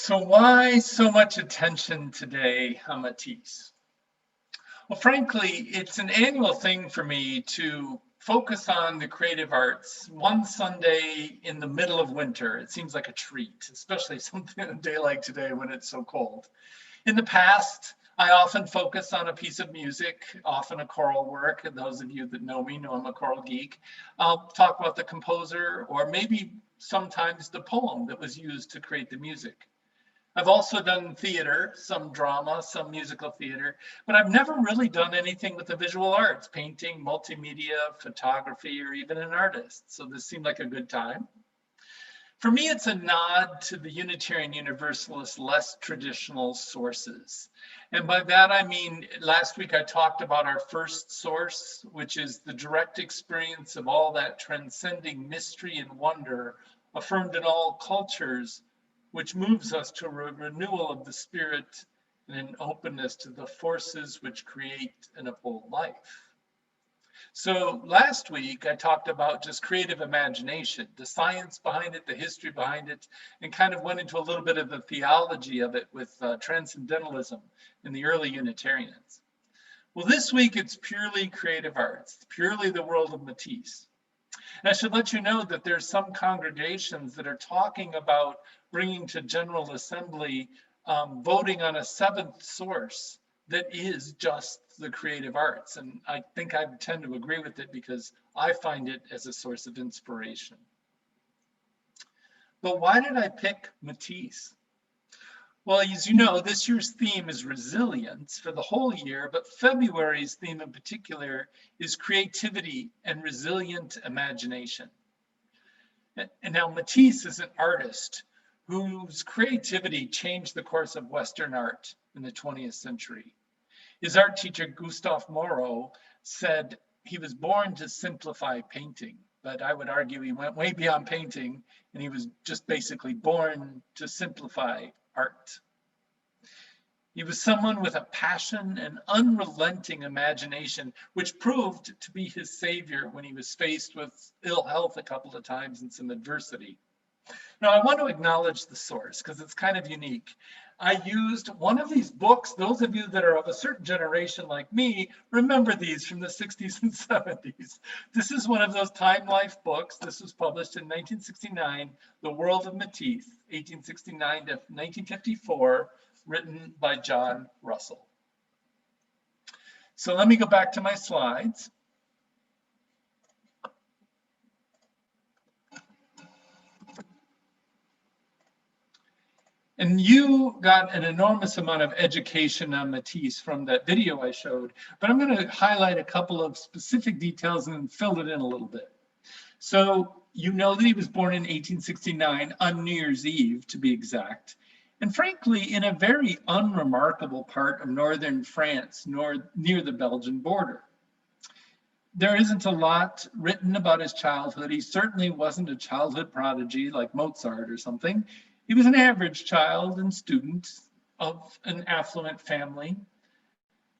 So why so much attention today on Matisse? Well, frankly, it's an annual thing for me to focus on the creative arts one Sunday in the middle of winter. It seems like a treat, especially something a day like today when it's so cold. In the past, I often focus on a piece of music, often a choral work. And those of you that know me know I'm a choral geek. I'll talk about the composer or maybe sometimes the poem that was used to create the music. I've also done theater, some drama, some musical theater, but I've never really done anything with the visual arts, painting, multimedia, photography, or even an artist. So this seemed like a good time. For me, it's a nod to the Unitarian Universalist less traditional sources. And by that, I mean, last week I talked about our first source, which is the direct experience of all that transcending mystery and wonder affirmed in all cultures, which moves us to a renewal of the spirit and an openness to the forces which create and uphold life. So last week, I talked about just creative imagination, the science behind it, the history behind it, and kind of went into a little bit of the theology of it with transcendentalism in the early Unitarians. Well, this week, it's purely creative arts, purely the world of Matisse. And I should let you know that there's some congregations that are talking about bringing to General Assembly, voting on a seventh source that is just the creative arts. And I think I tend to agree with it because I find it as a source of inspiration. But why did I pick Matisse? Well, as you know, this year's theme is resilience for the whole year, but February's theme in particular is creativity and resilient imagination. And now Matisse is an artist whose creativity changed the course of Western art in the 20th century. His art teacher, Gustave Moreau, said he was born to simplify painting, but I would argue he went way beyond painting and he was just basically born to simplify art. He was someone with a passion and unrelenting imagination, which proved to be his savior when he was faced with ill health a couple of times and some adversity. Now, I want to acknowledge the source because it's kind of unique. I used one of these books. Those of you that are of a certain generation like me, remember these from the 60s and 70s. This is one of those Time Life books. This was published in 1969, The World of Matisse, 1869 to 1954, written by John Russell. So let me go back to my slides. And you got an enormous amount of education on Matisse from that video I showed, but I'm going to highlight a couple of specific details and fill it in a little bit. So you know that he was born in 1869 on New Year's Eve, to be exact. And frankly, in a very unremarkable part of northern France, near the Belgian border. There isn't a lot written about his childhood. He certainly wasn't a childhood prodigy like Mozart or something. He was an average child and student of an affluent family.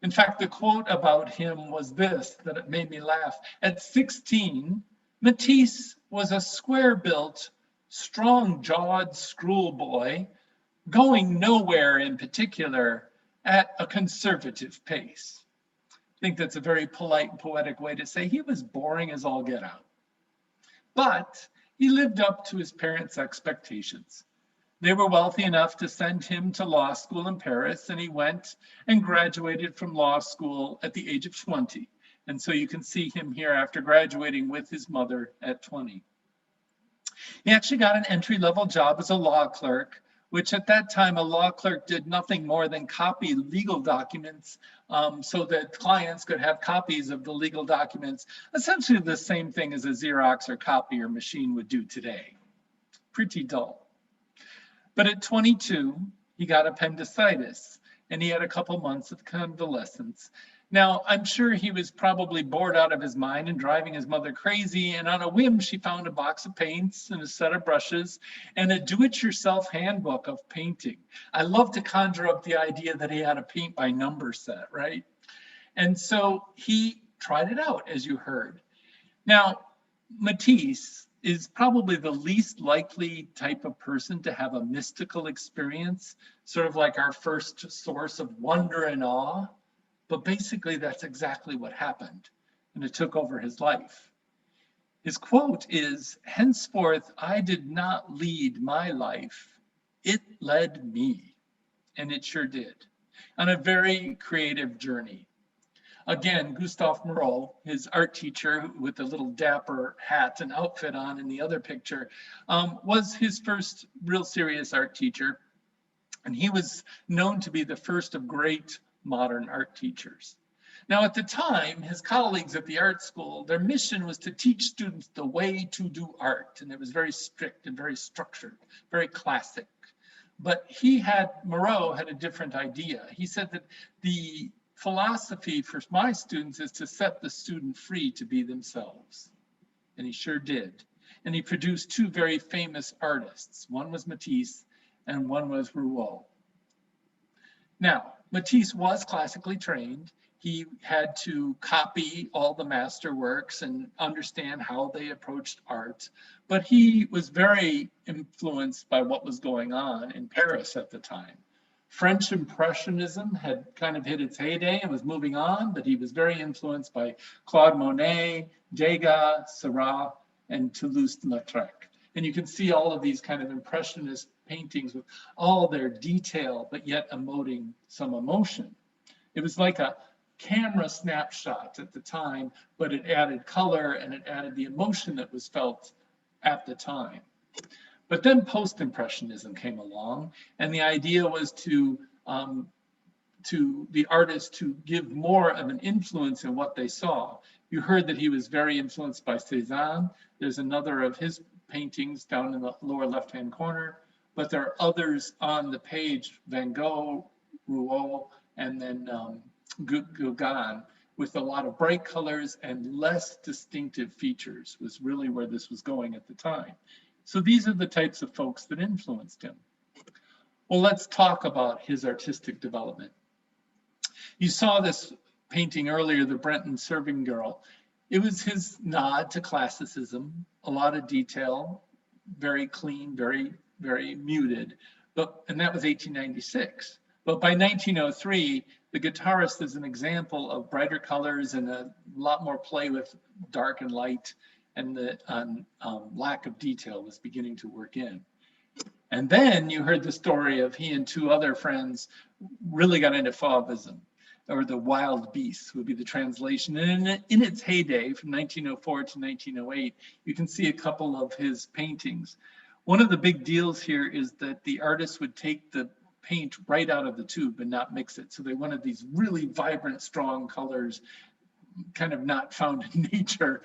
In fact, the quote about him was this, that it made me laugh. At 16, Matisse was a square-built, strong-jawed schoolboy, going nowhere in particular at a conservative pace. I think that's a very polite and poetic way to say he was boring as all get out. But he lived up to his parents' expectations. They were wealthy enough to send him to law school in Paris, and he went and graduated from law school at the age of 20. And so you can see him here after graduating with his mother at 20. He actually got an entry-level job as a law clerk, which at that time, a law clerk did nothing more than copy legal documents so that clients could have copies of the legal documents, essentially the same thing as a Xerox or copier machine would do today. Pretty dull. But at 22, he got appendicitis and he had a couple months of convalescence. Now, I'm sure he was probably bored out of his mind and driving his mother crazy. And on a whim, she found a box of paints and a set of brushes and a do-it-yourself handbook of painting. I love to conjure up the idea that he had a paint by number set, right? And so he tried it out, as you heard. Now, Matisse is probably the least likely type of person to have a mystical experience, sort of like our first source of wonder and awe. But basically, that's exactly what happened, and it took over his life. His quote is, "Henceforth, I did not lead my life, it led me." And it sure did, on a very creative journey. Again, Gustave Moreau, his art teacher with the little dapper hat and outfit on in the other picture, was his first real serious art teacher. And he was known to be the first of great modern art teachers. Now, at the time, his colleagues at the art school, their mission was to teach students the way to do art. And it was very strict and very structured, very classic. But Moreau had a different idea. He said that the philosophy for my students is to set the student free to be themselves. And he sure did. And he produced two very famous artists. One was Matisse and one was Rouault. Now, Matisse was classically trained. He had to copy all the masterworks and understand how they approached art. But he was very influenced by what was going on in Paris at the time. French Impressionism had kind of hit its heyday and was moving on, but he was very influenced by Claude Monet, Degas, Seurat, and Toulouse-Lautrec. And you can see all of these kind of Impressionist paintings with all their detail, but yet emoting some emotion. It was like a camera snapshot at the time, but it added color and it added the emotion that was felt at the time. But then post-impressionism came along, and the idea was to the artist to give more of an influence in what they saw. You heard that he was very influenced by Cézanne. There's another of his paintings down in the lower left-hand corner, but there are others on the page, Van Gogh, Rouault, and then Gauguin, with a lot of bright colors and less distinctive features, was really where this was going at the time. So these are the types of folks that influenced him. Well, let's talk about his artistic development. You saw this painting earlier, the Brenton Serving Girl. It was his nod to classicism, a lot of detail, very clean, very, very muted. And that was 1896. But by 1903, the guitarist is an example of brighter colors and a lot more play with dark and light, and the lack of detail was beginning to work in. And then you heard the story of he and two other friends really got into Fauvism, or the wild beasts would be the translation. And in its heyday, from 1904 to 1908, you can see a couple of his paintings. One of the big deals here is that the artist would take the paint right out of the tube and not mix it. So they wanted these really vibrant, strong colors, kind of not found in nature,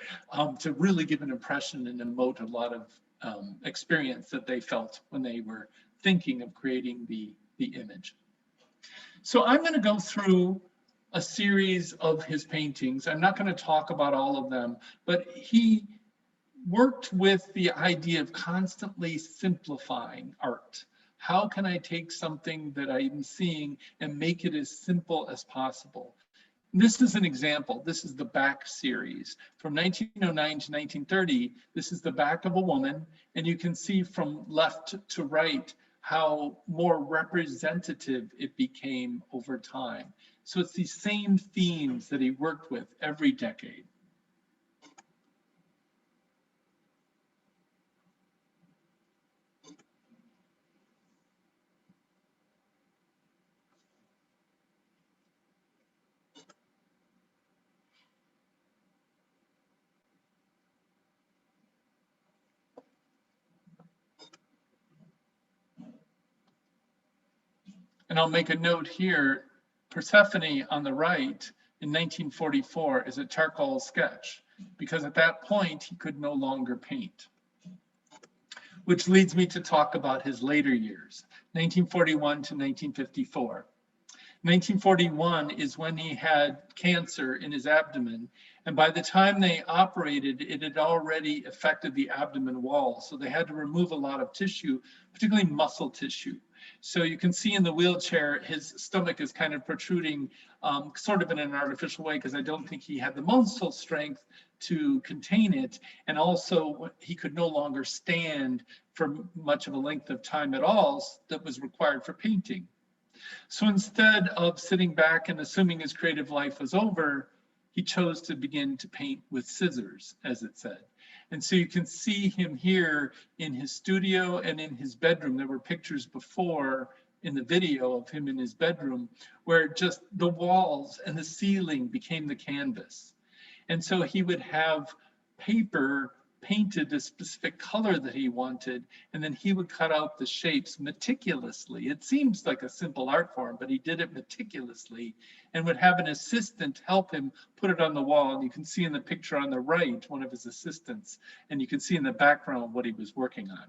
to really give an impression and emote a lot of experience that they felt when they were thinking of creating the image. So I'm going to go through a series of his paintings. I'm not going to talk about all of them, but he worked with the idea of constantly simplifying art. How can I take something that I'm seeing and make it as simple as possible? This is an example. This is the back series. From 1909 to 1930, this is the back of a woman, and you can see from left to right how more representative it became over time. So it's these same themes that he worked with every decade. And I'll make a note here, Persephone on the right in 1944 is a charcoal sketch, because at that point he could no longer paint. Which leads me to talk about his later years, 1941 to 1954. 1941 is when he had cancer in his abdomen, and by the time they operated, it had already affected the abdomen wall, so they had to remove a lot of tissue, particularly muscle tissue. So you can see in the wheelchair, his stomach is kind of protruding sort of in an artificial way, because I don't think he had the muscle strength to contain it. And also he could no longer stand for much of a length of time at all that was required for painting. So instead of sitting back and assuming his creative life was over, he chose to begin to paint with scissors, as it said. And so you can see him here in his studio and in his bedroom. There were pictures before in the video of him in his bedroom where just the walls and the ceiling became the canvas. And so he would have paper painted a specific color that he wanted, and then he would cut out the shapes meticulously. It seems like a simple art form, but he did it meticulously and would have an assistant help him put it on the wall. And you can see in the picture on the right, one of his assistants, and you can see in the background what he was working on.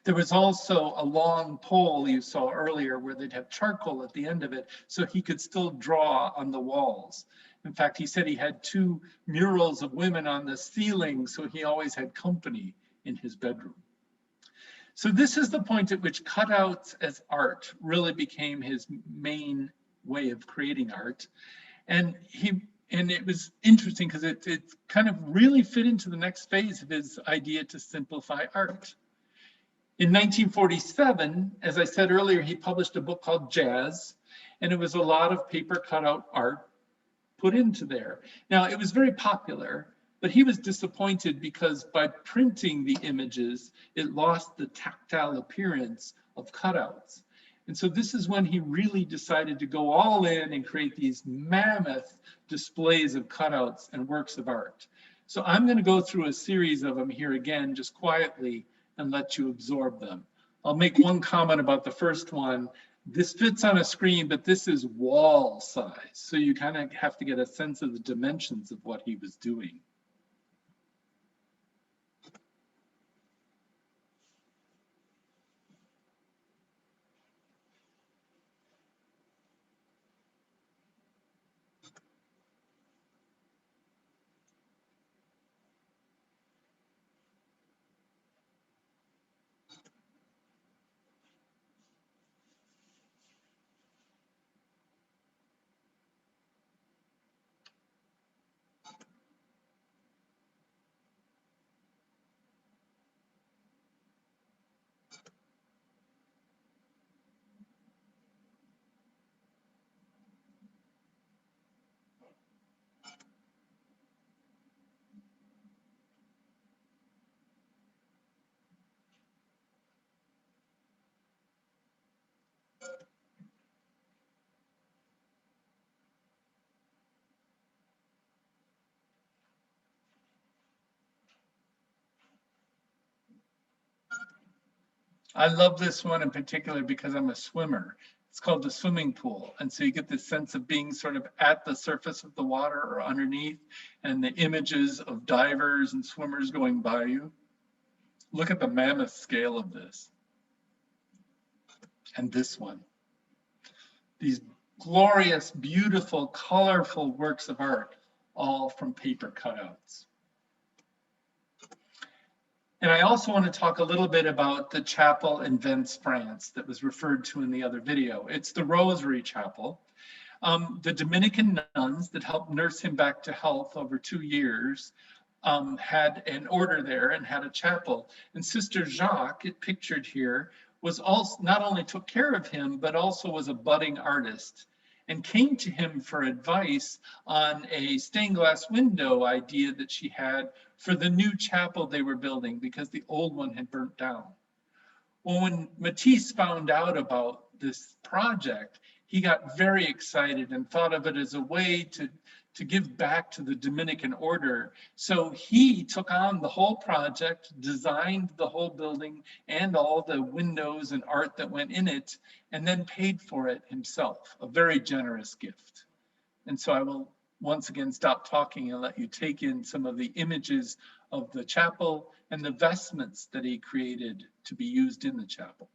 There was also a long pole you saw earlier where they'd have charcoal at the end of it, so he could still draw on the walls. In fact, he said he had 2 murals of women on the ceiling, so he always had company in his bedroom. So this is the point at which cutouts as art really became his main way of creating art. And it was interesting because it kind of really fit into the next phase of his idea to simplify art. In 1947, as I said earlier, he published a book called Jazz, and it was a lot of paper cutout art put into there. Now, it was very popular, but he was disappointed because by printing the images, it lost the tactile appearance of cutouts. And so this is when he really decided to go all in and create these mammoth displays of cutouts and works of art. So I'm going to go through a series of them here again, just quietly, and let you absorb them. I'll make one comment about the first one. This fits on a screen, but this is wall size. So you kind of have to get a sense of the dimensions of what he was doing. I love this one in particular because I'm a swimmer. It's called the swimming pool. And so you get this sense of being sort of at the surface of the water or underneath, and the images of divers and swimmers going by you. Look at the mammoth scale of this. And this one. These glorious, beautiful, colorful works of art, all from paper cutouts. And I also want to talk a little bit about the chapel in Vence, France, that was referred to in the other video. It's the Rosary Chapel. The Dominican nuns that helped nurse him back to health over 2 years had an order there and had a chapel. And Sister Jacques, pictured here, was also not only took care of him, but also was a budding artist and came to him for advice on a stained glass window idea that she had for the new chapel they were building because the old one had burnt down. Well, when Matisse found out about this project, he got very excited and thought of it as a way to give back to the Dominican order. So he took on the whole project, designed the whole building and all the windows and art that went in it, and then paid for it himself, a very generous gift. And so I will once again stop talking and let you take in some of the images of the chapel and the vestments that he created to be used in the chapel.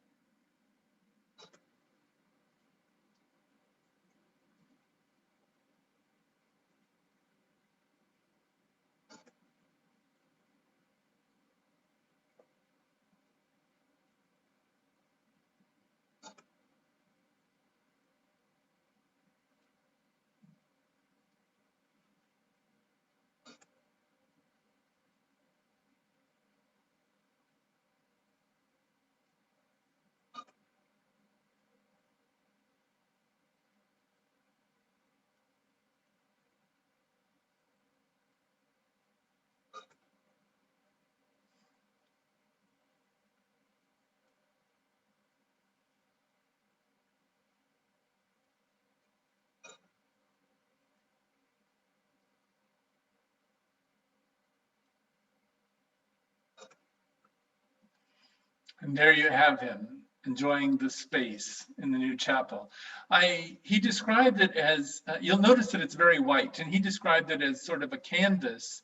And there you have him enjoying the space in the new chapel. He described it as, you'll notice that it's very white, and he described it as sort of a canvas.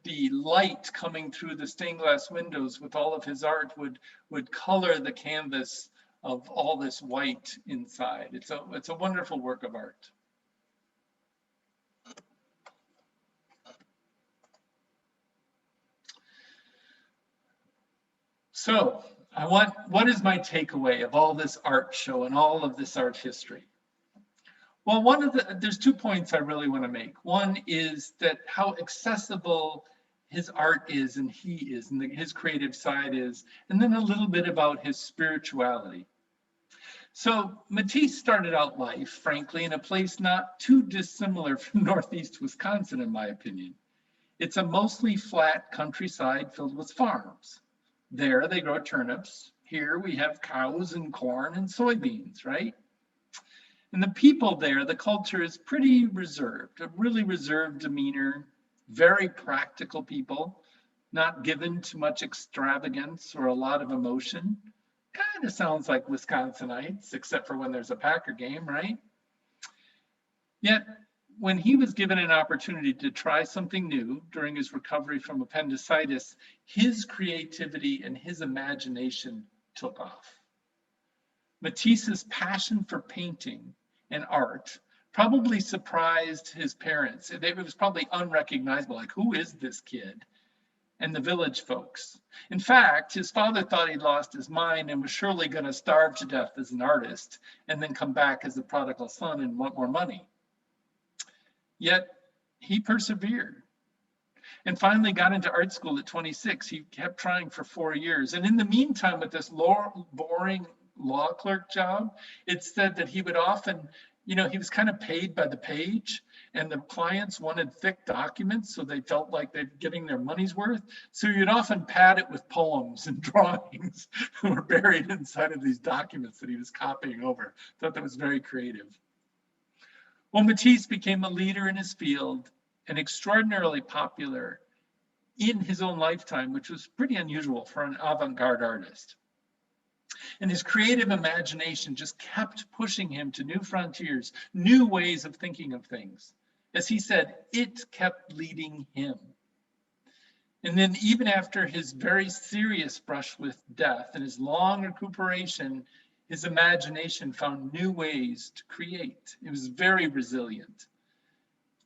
The light coming through the stained glass windows with all of his art would color the canvas of all this white inside. It's a wonderful work of art. So what is my takeaway of all this art show and all of this art history? Well, there's 2 points I really want to make. One is that how accessible his art is and he is and his creative side is, and then a little bit about his spirituality. So Matisse started out life, frankly, in a place not too dissimilar from Northeast Wisconsin, in my opinion. It's a mostly flat countryside filled with farms. There they grow turnips. Here we have cows and corn and soybeans, right? And the people there, the culture is pretty reserved, a really reserved demeanor, very practical people, not given to much extravagance or a lot of emotion. Kind of sounds like Wisconsinites, except for when there's a Packer game, right? Yet, when he was given an opportunity to try something new during his recovery from appendicitis, his creativity and his imagination took off. Matisse's passion for painting and art probably surprised his parents. It was probably unrecognizable, like, who is this kid? And the village folks. In fact, his father thought he'd lost his mind and was surely going to starve to death as an artist and then come back as a prodigal son and want more money. Yet he persevered and finally got into art school at 26. He kept trying for 4 years. And in the meantime, with this boring law clerk job, it said that he would often, he was kind of paid by the page, and the clients wanted thick documents so they felt like they're getting their money's worth. So you'd often pad it with poems and drawings that were buried inside of these documents that he was copying over. Thought that was very creative. Well, Matisse became a leader in his field and extraordinarily popular in his own lifetime, which was pretty unusual for an avant-garde artist. And his creative imagination just kept pushing him to new frontiers, new ways of thinking of things. As he said, it kept leading him. And then even after his very serious brush with death and his long recuperation, his imagination found new ways to create. It was very resilient.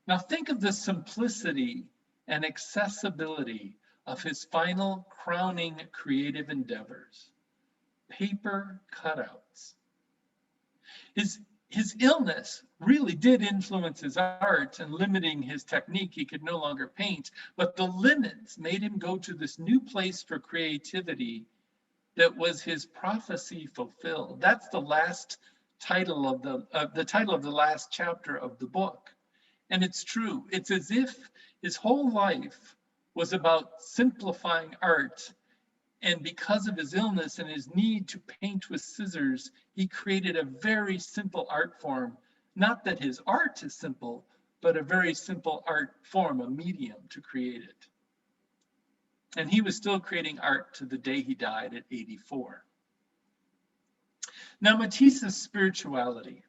Now think of the simplicity and accessibility of his final crowning creative endeavors. Paper cutouts. His illness really did influence his art and limiting his technique. He could no longer paint, but the limits made him go to this new place for creativity that was his prophecy fulfilled. That's the last title of the title of the last chapter of the book. And it's true. It's as if his whole life was about simplifying art. And because of his illness and his need to paint with scissors, he created a very simple art form. Not that his art is simple, but a very simple art form, a medium to create it. And he was still creating art to the day he died at 84. Now, Matisse's spirituality.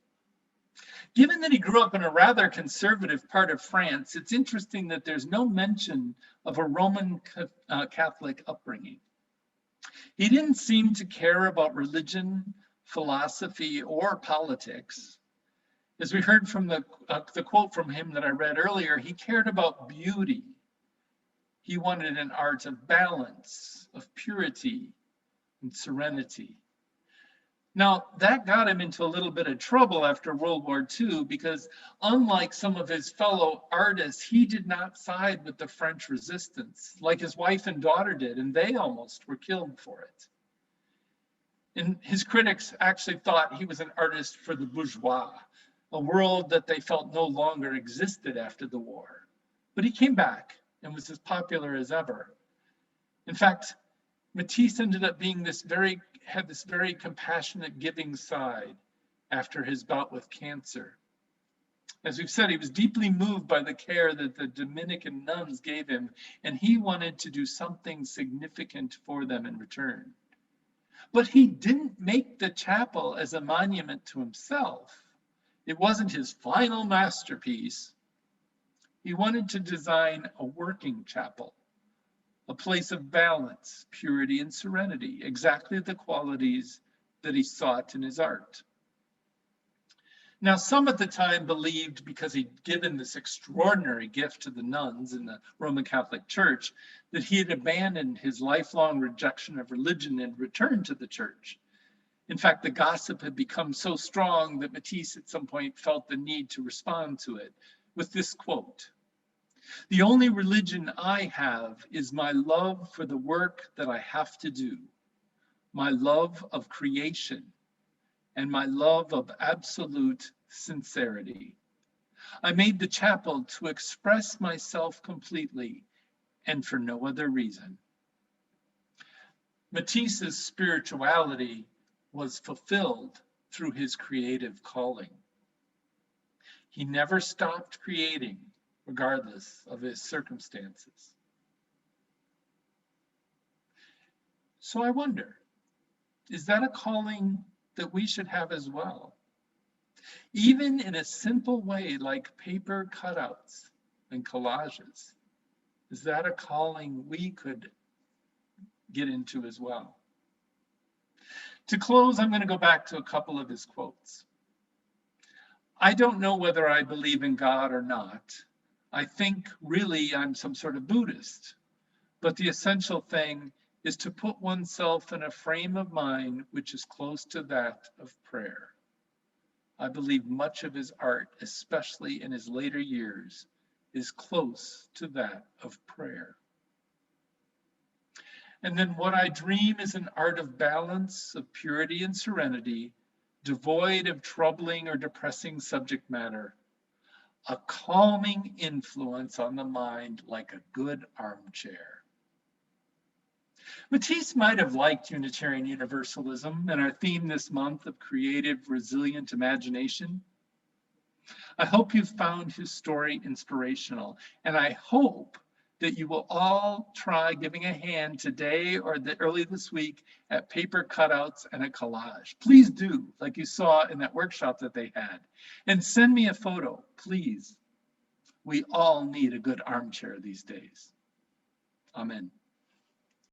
Given that he grew up in a rather conservative part of France, it's interesting that there's no mention of a Roman Catholic upbringing. He didn't seem to care about religion, philosophy, or politics. As we heard from the quote from him that I read earlier, he cared about beauty. He wanted an art of balance, of purity, and serenity. Now, that got him into a little bit of trouble after World War II because unlike some of his fellow artists, he did not side with the French resistance like his wife and daughter did, and they almost were killed for it. And his critics actually thought he was an artist for the bourgeois, a world that they felt no longer existed after the war. But he came back and was as popular as ever. In fact, Matisse ended up being had this very compassionate, giving side after his bout with cancer. As we've said, he was deeply moved by the care that the Dominican nuns gave him, and he wanted to do something significant for them in return. But he didn't make the chapel as a monument to himself. It wasn't his final masterpiece. He wanted to design a working chapel, a place of balance, purity, and serenity, exactly the qualities that he sought in his art. Now, some at the time believed, because he'd given this extraordinary gift to the nuns in the Roman Catholic Church, that he had abandoned his lifelong rejection of religion and returned to the church. In fact, the gossip had become so strong that Matisse at some point felt the need to respond to it with this quote: "The only religion I have is my love for the work that I have to do, my love of creation, and my love of absolute sincerity. I made the chapel to express myself completely and for no other reason." Matisse's spirituality was fulfilled through his creative calling. He never stopped creating, regardless of his circumstances. So I wonder, is that a calling that we should have as well? Even in a simple way like paper cutouts and collages, is that a calling we could get into as well? To close, I'm going to go back to a couple of his quotes. "I don't know whether I believe in God or not. I think really I'm some sort of Buddhist. But the essential thing is to put oneself in a frame of mind which is close to that of prayer. I believe much of his art, especially in his later years, is close to that of prayer. And then what I dream is an art of balance, of purity and serenity, devoid of troubling or depressing subject matter, a calming influence on the mind like a good armchair." Matisse might have liked Unitarian Universalism and our theme this month of creative, resilient imagination. I hope you found his story inspirational, and I hope that you will all try giving a hand today or early this week at paper cutouts and a collage. Please do, like you saw in that workshop that they had. And send me a photo, please. We all need a good armchair these days. Amen.